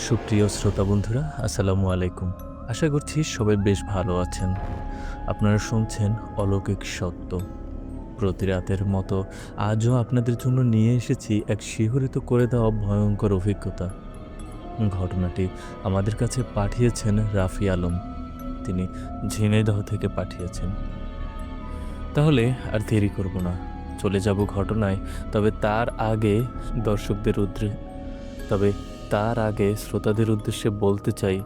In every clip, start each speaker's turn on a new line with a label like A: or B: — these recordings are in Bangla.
A: সুপ্রিয় শ্রোতা বন্ধুরা, আসসালামু আলাইকুম। আশা করছি সবাই বেশ ভালো আছেন। আপনারা শুনছেন অলৌকিক সত্য। প্রতি রাতের মতো আজও আপনাদের জন্য নিয়ে এসেছি এক শিহরিত করে দেওয়া ভয়ঙ্কর অভিজ্ঞতা। ঘটনাটি আমাদের কাছে পাঠিয়েছেন রাফি আলম। তিনি ঝিনাইদহ থেকে পাঠিয়েছেন। তাহলে আর দেরি করব না, চলে যাব ঘটনায়। তবে তার আগে দর্শকদের উদ্দে তবে তার আগে শ্রোতাদের উদ্দেশ্যে বলতে চাই,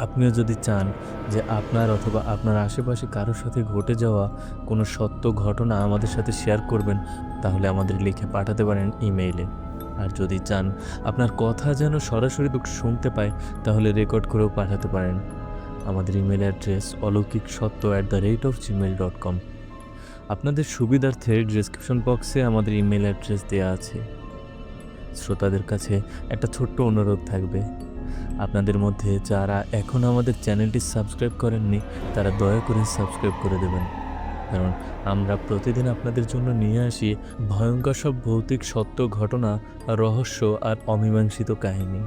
A: আপনিও যদি চান যে আপনার অথবা আপনার আশেপাশে কারোর সাথে ঘটে যাওয়া কোনো সত্য ঘটনা আমাদের সাথে শেয়ার করবেন, তাহলে আমাদের লিখে পাঠাতে পারেন ইমেইলে। আর যদি চান আপনার কথা যেন সরাসরি শুনতে পায়, তাহলে রেকর্ড করেও পাঠাতে পারেন। আমাদের ইমেল অ্যাড্রেস অলৌকিকসত্য@gmail.com। আপনাদের সুবিধার্থে ডেসক্রিপশন বক্সে আমাদের ইমেল অ্যাড্রেস দেওয়া আছে। শ্রোতাদের কাছে একটা ছোট্ট অনুরোধ থাকবে, আপনাদের মধ্যে যারা এখনও আমাদের চ্যানেলটি সাবস্ক্রাইব করেননি তারা দয়া করে সাবস্ক্রাইব করে দেবেন। কারণ আমরা প্রতিদিন আপনাদের জন্য নিয়ে আসি ভয়ঙ্কর সব ভৌতিক সত্য ঘটনা, রহস্য আর অমীমাংসিত কাহিনী।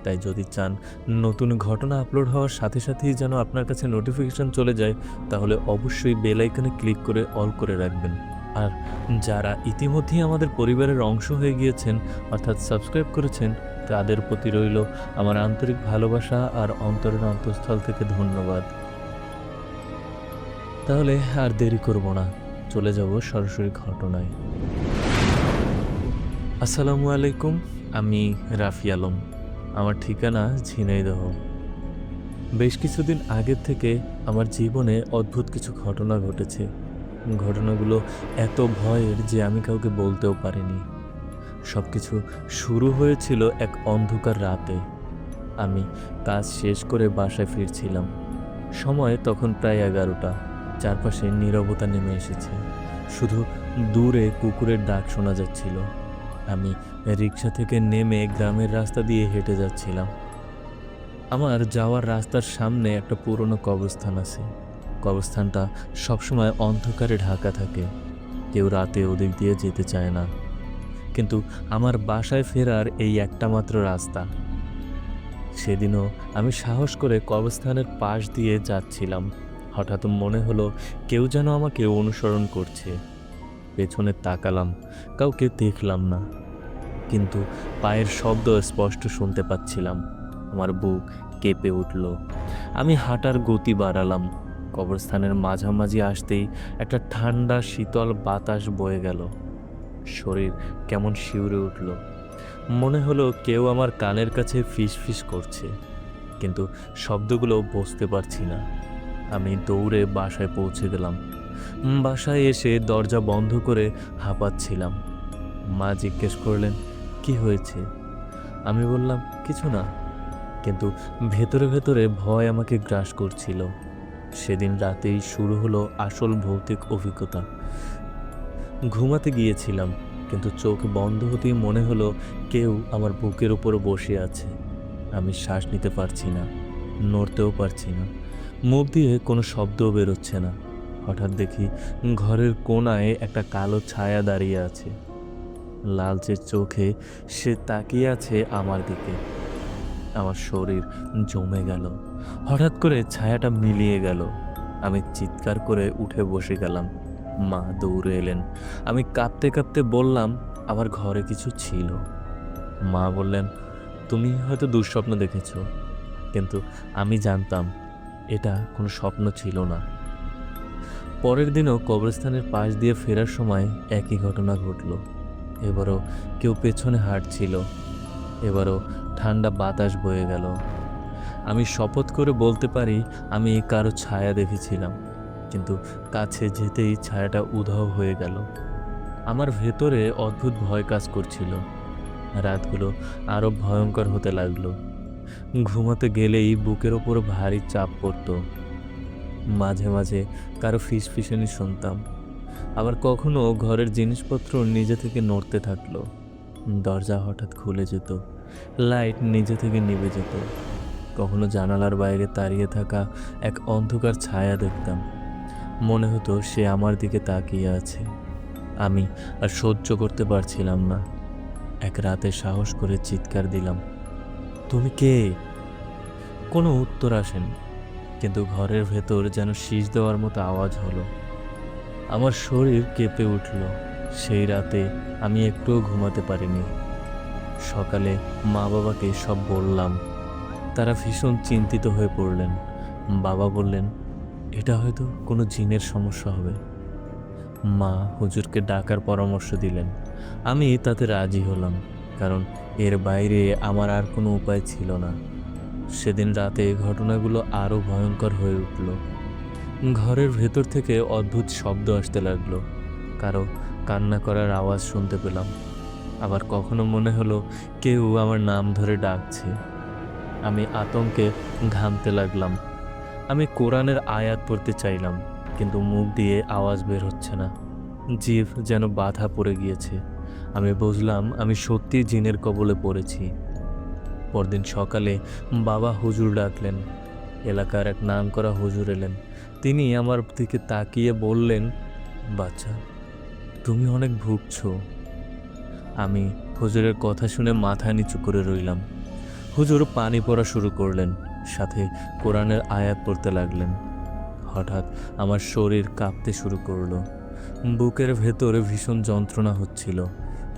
A: তাই যদি চান নতুন ঘটনা আপলোড হওয়ার সাথে সাথেই যেন আপনার কাছে নোটিফিকেশন চলে যায়, তাহলে অবশ্যই বেল আইকনে ক্লিক করে অল করে রাখবেন। আর যারা ইতিমধ্যেই আমাদের পরিবারের অংশ হয়ে গিয়েছেন, অর্থাৎ সাবস্ক্রাইব করেছেন, তাদের প্রতি রইল আমার আন্তরিক ভালোবাসা আর অন্তরের অন্তঃস্থল থেকে ধন্যবাদ। তাহলে আর দেরি করব না, চলে যাব সরাসরি ঘটনায়। আসসালামু আলাইকুম, আমি রাফি আলম। আমার ঠিকানা ঝিনাইদহ। বেশ কিছুদিন আগের থেকে আমার জীবনে অদ্ভুত কিছু ঘটনা ঘটেছে। ঘটনাগুলো এত ভয়ের যে আমি কাউকে বলতেও পারিনি। সব কিছু শুরু হয়েছিল এক অন্ধকার রাতে। আমি কাজ শেষ করে বাসায় ফিরছিলাম। সময় তখন প্রায় 11টা। চারপাশে নীরবতা নেমে এসেছে, শুধু দূরে কুকুরের ডাক শোনা যাচ্ছিল। আমি রিক্সা থেকে নেমে গ্রামের রাস্তা দিয়ে হেঁটে যাচ্ছিলাম। আমার যাওয়ার রাস্তার সামনে একটা পুরনো কবরস্থান আছে। কবরস্থানটা সবসময় অন্ধকারে ঢাকা থাকে, কেউ রাতে ওদিক দিয়ে যেতে চায় না। কিন্তু আমার বাসায় ফেরার এই একটা মাত্র রাস্তা। সেদিনও আমি সাহস করে কবরস্থানের পাশ দিয়ে যাচ্ছিলাম। হঠাৎ মনে হলো কেউ যেন আমাকে অনুসরণ করছে। পেছনে তাকালাম, কাউকে দেখলাম না, কিন্তু পায়ের শব্দ স্পষ্ট শুনতে পাচ্ছিলাম। আমার বুক কেঁপে উঠল। আমি হাঁটার গতি বাড়ালাম। কবরস্থানের মাঝামাঝি আসতেই একটা ঠান্ডা শীতল বাতাস বয়ে গেল। শরীর কেমন শিউরে উঠল। মনে হলো কেউ আমার কানের কাছে ফিসফিস করছে, কিন্তু শব্দগুলো বুঝতে পারছি না। আমি দৌড়ে বাসায় পৌঁছে গেলাম। বাসায় এসে দরজা বন্ধ করে হাঁপাচ্ছিলাম। মা জিজ্ঞেস করলেন, কি হয়েছে? আমি বললাম, কিছু না। কিন্তু ভেতরে ভেতরে ভয় আমাকে গ্রাস করছিল। সেদিন রাতেই শুরু হলো আসল ভৌতিক অভিজ্ঞতা। ঘুমাতে গিয়েছিলাম, কিন্তু চোখ বন্ধ হতেই মনে হলো কেউ আমার বুকের উপর বসে আছে। আমি শ্বাস নিতে পারছি না, নড়তেও পারছি না, মুখ দিয়ে কোনো শব্দও বেরোচ্ছে না। হঠাৎ দেখি ঘরের কোণায় একটা কালো ছায়া দাঁড়িয়ে আছে। লালচে চোখে সে তাকিয়ে আছে আমার দিকে। আমার শরীর জমে গেল। হঠাৎ করে ছায়াটা মিলিয়ে গেল। আমি চিৎকার করে উঠে বসে গেলাম। মা দৌড়ে এলেন। আমি কাঁপতে কাঁপতে বললাম, আমার ঘরে কিছু ছিল। মা বললেন, তুমি হয়তো দুঃস্বপ্ন দেখেছো। কিন্তু আমি জানতাম এটা কোনো স্বপ্ন ছিল না। পরের দিনও কবরস্থানের পাশ দিয়ে ফেরার সময় একই ঘটনা ঘটল। এবারও কেউ পেছনে হাঁটছিল। এবারও ঠান্ডা বাতাস বয়ে গেল। আমি শপথ করে বলতে পারি আমি কারো ছায়া দেখেছিলাম, কিন্তু কাছে যেতেই ছায়াটা উধাও হয়ে গেল। আমার ভেতরে অদ্ভুত ভয় কাজ করছিল। রাতগুলো আরও ভয়ঙ্কর হতে লাগলো। ঘুমাতে গেলেই বুকের ওপর ভারী চাপ পড়ত। মাঝে মাঝে কারো ফিসফিসানি শুনতাম, আবার কখনো ঘরের জিনিসপত্র নিজে থেকে নড়তে থাকলো। দরজা হঠাৎ খুলে যেত, লাইট নিজে থেকে নিভে যেত। কখনো জানালার বাইরে দাঁড়িয়ে থাকা এক অন্ধকার ছায়া দেখতাম। মনে হতো সে আমার দিকে তাকিয়ে আছে। আমি আর সহ্য করতে পারছিলাম না। এক রাতে সাহস করে চিৎকার দিলাম, তুমি কে? কোনো উত্তর আসেনি, কিন্তু ঘরের ভেতর যেন শীষ দেওয়ার মতো আওয়াজ হলো। আমার শরীর কেঁপে উঠল। সেই রাতে আমি একটুও ঘুমাতে পারিনি। সকালে মা বাবাকে সব বললাম। তারা ভীষণ চিন্তিত হয়ে পড়লেন। বাবা বললেন, এটা হয়তো কোনো জিনের সমস্যা হবে। মা হুজুরকে ডাকার পরামর্শ দিলেন। আমি তাতে রাজি হলাম, কারণ এর বাইরে আমার আর কোনো উপায় ছিল না। সেদিন রাতে ঘটনাগুলো আরও ভয়ঙ্কর হয়ে উঠল। ঘরের ভেতর থেকে অদ্ভুত শব্দ আসতে লাগলো। কারো কান্না করার আওয়াজ শুনতে পেলাম। আবার কখনো মনে হলো কেউ আমার নাম ধরে ডাকছে। আমি আতঙ্কে ঘামতে লাগলাম। আমি কোরআনের আয়াত পড়তে চাইলাম, কিন্তু মুখ দিয়ে আওয়াজ বের হচ্ছে না। জিভ যেন বাধা পড়ে গিয়েছে। আমি বুঝলাম আমি সত্যি জিনের কবলে পড়েছি। পরদিন সকালে বাবা হুজুর ডাকলেন। এলাকার এক নামকরা হুজুর এলেন। তিনি আমার দিকে তাকিয়ে বললেন, বাচ্চা, তুমি অনেক ভুগছো। আমি হুজুরের কথা শুনে মাথা নিচু করে রইলাম। হুজুর পানি পড়া শুরু করলেন, সাথে কোরআনের আয়াত পড়তে লাগলেন। হঠাৎ আমার শরীর কাঁপতে শুরু করলো। বুকের ভেতরে ভীষণ যন্ত্রণা হচ্ছিল।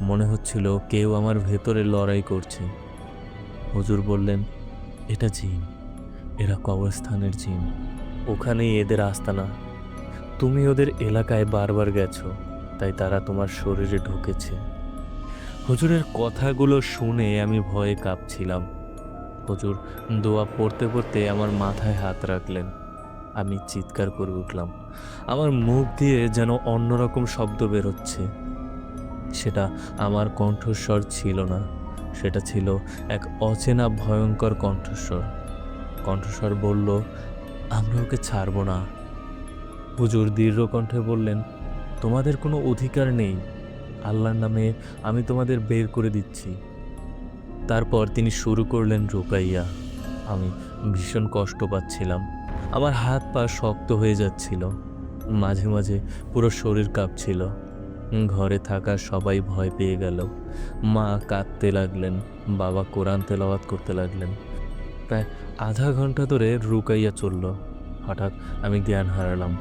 A: মনে হচ্ছিল কেউ আমার ভেতরে লড়াই করছে। হুজুর বললেন, এটা জিন, এরা কবরস্থানের জিন, ওখানেই এদের আস্তানা। তুমি ওদের এলাকায় বারবার গেছো, তাই তারা তোমার শরীরে ঢুকেছে। হুজুরের কথাগুলো শুনে আমি ভয়ে কাঁপছিলাম। হুজুর দোয়া পড়তে পড়তে আমার মাথায় হাত রাখলেন। আমি চিৎকার করে উঠলাম। আমার মুখ দিয়ে যেন অন্যরকম শব্দ বেরোচ্ছে। সেটা আমার কণ্ঠস্বর ছিল না, সেটা ছিল এক অচেনা ভয়ঙ্কর কণ্ঠস্বর। কণ্ঠস্বর বলল, আমরা ওকে ছাড়ব না। হুজুর দৃঢ় কণ্ঠে বললেন, তোমাদের কোনো অধিকার নেই। আল্লাহর নামে আমি তোমাদের বের করে দিচ্ছি। তারপর তিনি শুরু করলেন রুকাইয়া। আমি ভীষণ কষ্ট পাচ্ছিলাম। আমার হাত পা শক্ত হয়ে যাচ্ছিল। মাঝে মাঝে পুরো শরীর কাঁপছিল। ঘরে থাকা সবাই ভয় পেয়ে গেল। মা কাঁদতে লাগলেন, বাবা কোরআন তেলাওয়াত করতে লাগলেন। প্রায় আধা ঘন্টা ধরে রুকাইয়া চলল। হঠাৎ আমি জ্ঞান হারালাম।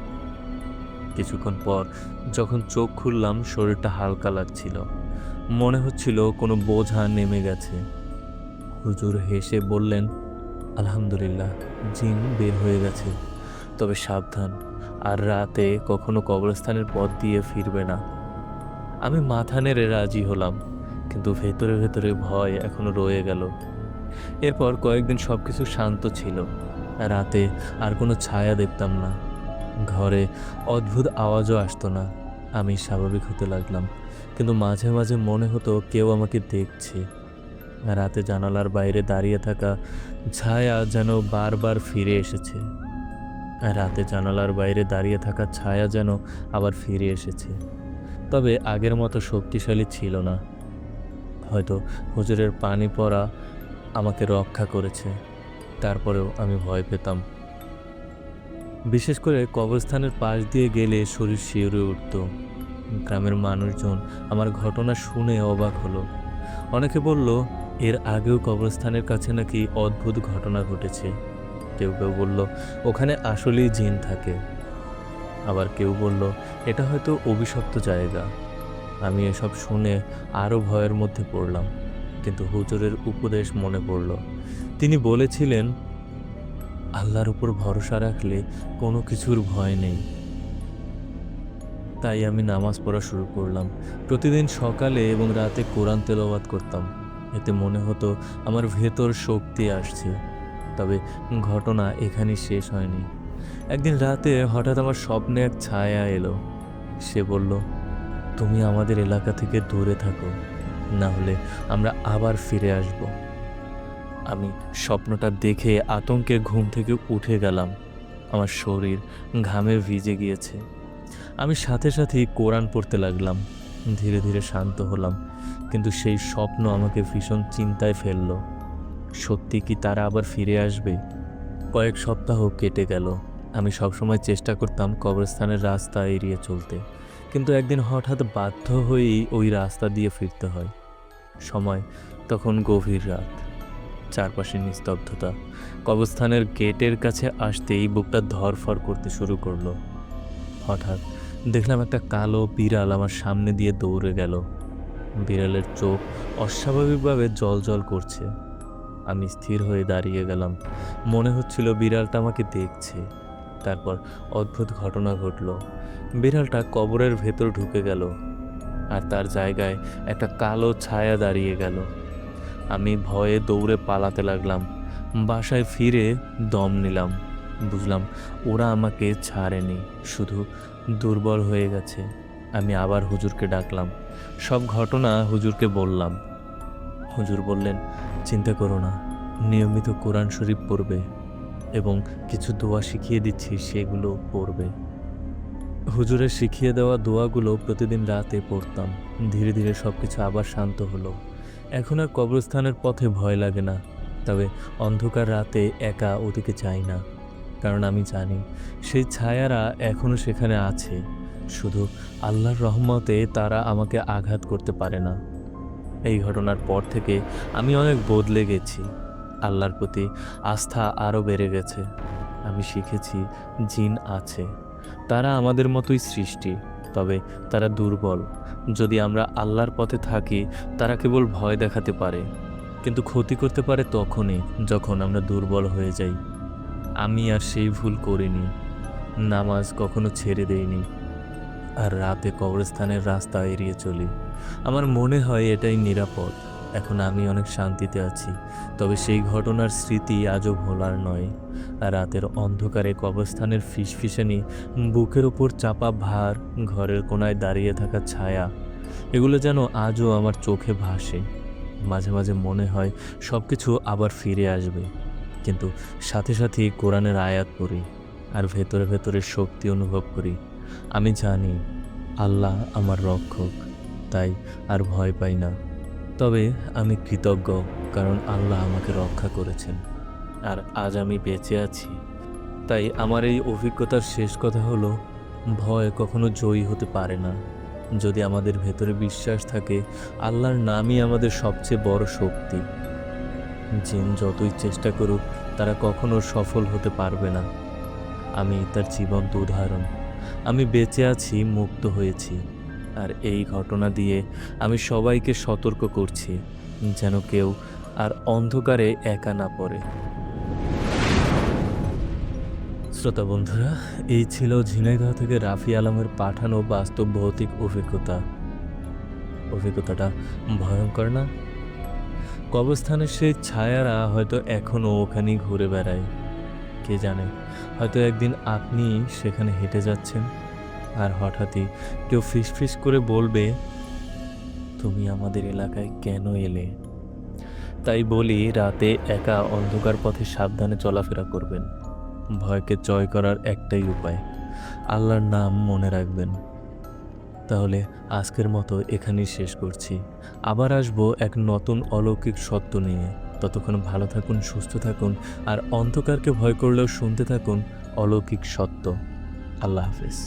A: কিছুক্ষণ পর যখন চোখ খুললাম, শরীরটা হালকা লাগছিল। মনে হচ্ছিল কোনো বোঝা নেমে গেছে। হুজুর হেসে বললেন, আলহামদুলিল্লাহ, জিন বের হয়ে গেছে। তবে সাবধান, আর রাতে কখনো কবরস্থানের পথ দিয়ে ফিরবে না। আমি মাথা নেড়ে রাজি হলাম, কিন্তু ভেতরে ভেতরে ভয় এখনো রয়ে গেল। এরপর কয়েকদিন সবকিছু শান্ত ছিল। রাতে আর কোনো ছায়া দেখতাম না। ঘরে অদ্ভুত আওয়াজও আসতো না। আমি স্বাভাবিক হতে লাগলাম, কিন্তু মাঝে মাঝে মনে হতো কেউ আমাকে দেখছে। রাতে জানালার বাইরে দাঁড়িয়ে থাকা ছায়া যেন বারবার ফিরে এসেছে। রাতে জানালার বাইরে দাঁড়িয়ে থাকা ছায়া যেন আবার ফিরে এসেছে। তবে আগের মতো শক্তিশালী ছিল না। হয়তো হুজুরের পানি পড়া আমাকে রক্ষা করেছে। তারপরেও আমি ভয় পেতাম। বিশেষ করে কবরস্থানের পাশ দিয়ে গেলে শরীর শিউরে উঠত। গ্রামের মানুষজন আমার ঘটনা শুনে অবাক হলো। অনেকে বলল, এর আগেও কবরস্থানের কাছে নাকি অদ্ভুত ঘটনা ঘটেছে। কেউ কেউ বলল, ওখানে আসলেই জিন থাকে। আবার কেউ বলল, এটা হয়তো অভিশপ্ত জায়গা। আমি এসব শুনে আরও ভয়ের মধ্যে পড়লাম। কিন্তু হুজুরের উপদেশ মনে পড়ল। তিনি বলেছিলেন, আল্লাহর উপর ভরসা রাখলে কোনো কিছুর ভয় নেই। তাই আমি নামাজ পড়া শুরু করলাম। প্রতিদিন সকালে এবং রাতে কোরআন তেলাওয়াত করতাম। এতে মনে হতো আমার ভেতর শক্তি আসছে। তবে ঘটনা এখানেই শেষ হয়নি। একদিন রাতে হঠাৎ আমার স্বপ্নে এক ছায়া এলো। সে বলল, তুমি আমাদের এলাকা থেকে দূরে থাকো, না হলে আমরা আবার ফিরে আসব। আমি স্বপ্নটা দেখে আতঙ্কে ঘুম থেকে উঠে গেলাম। আমার শরীর ঘামে ভিজে গিয়েছে। আমি সাথে সাথেই কোরআন পড়তে লাগলাম। ধীরে ধীরে শান্ত হলাম, কিন্তু সেই স্বপ্ন আমাকে ভীষণ চিন্তায় ফেলল। সত্যি কি তারা আবার ফিরে আসবে? কয়েক সপ্তাহ কেটে গেল। আমি সবসময় চেষ্টা করতাম কবরস্থানের রাস্তা এড়িয়ে চলতে, কিন্তু একদিন হঠাৎ বাধ্য হয়েই ওই রাস্তা দিয়ে ফিরতে হয়। সময় তখন গভীর রাত। চারপাশে নিস্তব্ধতা। কবরস্থানের গেটের কাছে আসতেই বুকটা ধড়ফড় করতে শুরু করলো। হঠাৎ দেখলাম একটা কালো বিড়াল আমার সামনে দিয়ে দৌড়ে গেল। বিড়ালের চোখ অস্বাভাবিকভাবে জ্বলজ্বল করছে। আমি স্থির হয়ে দাঁড়িয়ে গেলাম। মনে হচ্ছিল বিড়ালটা আমাকে দেখছে। তারপর অদ্ভুত ঘটনা ঘটল। বিড়ালটা কবরের ভেতর ঢুকে গেল, আর তার জায়গায় একটা কালো ছায়া দাঁড়িয়ে গেল। আমি ভয়ে দৌড়ে পালাতে লাগলাম। বাসায় ফিরে দম নিলাম। বুঝলাম ওরা আমাকে ছাড়েনি, শুধু দুর্বল হয়ে গেছে। আমি আবার হুজুরকে ডাকলাম, সব ঘটনা হুজুরকে বললাম। হুজুর বললেন, চিন্তা করো না, নিয়মিত কোরআন শরীফ পড়বে এবং কিছু দোয়া শিখিয়ে দিচ্ছি, সেগুলো পড়বে। হুজুরের শিখিয়ে দেওয়া দোয়াগুলো প্রতিদিন রাতে পড়তাম। ধীরে ধীরে সব কিছু আবার শান্ত হলো। এখন আর কবরস্থানের পথে ভয় লাগে না। তবে অন্ধকার রাতে একা ওদিকে যাই না, কারণ আমি জানি সেই ছায়ারা এখনও সেখানে আছে। শুধু আল্লাহর রহমতে তারা আমাকে আঘাত করতে পারে না। এই ঘটনার পর থেকে আমি অনেক বদলে গেছি। আল্লাহর প্রতি আস্থা আরও বেড়ে গেছে। আমি শিখেছি জিন আছে, তারা আমাদের মতোই সৃষ্টি, তবে তারা দুর্বল। যদি আমরা আল্লাহর পথে থাকি, তারা কেবল ভয় দেখাতে পারে, কিন্তু ক্ষতি করতে পারে তখনই যখন আমরা দুর্বল হয়ে যাই। আমি আর সেই ভুল করিনি। নামাজ কখনো ছেড়ে দেইনি, আর রাতে কবরস্থানের রাস্তা এড়িয়ে চলি। আমার মনে হয় এটাই নিরাপদ। এখন আমি অনেক শান্তিতে আছি, তবে সেই ঘটনার স্মৃতি আজও ভোলার নয়। আর রাতের অন্ধকারে কবরস্থানের ফিসফিসানি, বুকের ওপর চাপা ভার, ঘরের কোনায় দাঁড়িয়ে থাকা ছায়া, এগুলো যেন আজও আমার চোখে ভাসে। মাঝে মাঝে মনে হয় সব কিছু আবার ফিরে আসবে, কিন্তু সাথে সাথেই কোরআনের আয়াত পড়ি আর ভেতরে ভেতরে শক্তি অনুভব করি। আমি জানি আল্লাহ আমার রক্ষক, তাই আর ভয় পাই না। তবে আমি কৃতজ্ঞ, কারণ আল্লাহ আমাকে রক্ষা করেছেন, আর আজ আমি বেঁচে আছি। তাই আমার এই অভিজ্ঞতার শেষ কথা হলো, ভয় কখনো জয়ী হতে পারে না। যদি আমাদের ভেতরে বিশ্বাস থাকে, আল্লাহর নামই আমাদের সবচেয়ে বড় শক্তি। জিন যতই চেষ্টা করুক, তারা কখনো সফল হতে পারবে না। আমি তার জীবন্ত উদাহরণ। আমি বেঁচে আছি, মুক্ত হয়েছি, আর এই ঘটনা দিয়ে আমি সবাইকে সতর্ক করছি, যেন কেউ আর অন্ধকারে একা না পড়ে। শ্রোতা বন্ধুরা, এই ছিল ঝিনাইদহ থেকে রাফি আলমের পাঠানো বাস্তব ভৌতিক অভিজ্ঞতাটা ভয়ঙ্কর না? কবরস্থানের সেই ছায়ারা হয়তো এখনও ওখানেই ঘুরে বেড়ায়। কে জানে, হয়তো একদিন আপনি সেখানে হেঁটে যাচ্ছেন, আর হঠাৎই কেউ ফিসফিস করে বলবে, তুমি আমাদের এলাকায় কেন এলে? তাই বলি, রাতে একা অন্ধকার পথে সাবধানে চলাফেরা করবেন। ভয়কে জয় করার একটাই উপায়, আল্লাহর নাম মনে রাখবেন। তাহলে আজকের মতো এখানেই শেষ করছি। আবার আসবো এক নতুন অলৌকিক সত্য নিয়ে। ততক্ষণ ভালো থাকুন, সুস্থ থাকুন, আর অন্ধকারকে ভয় করলেও শুনতে থাকুন অলৌকিক সত্য। আল্লাহ হাফেজ।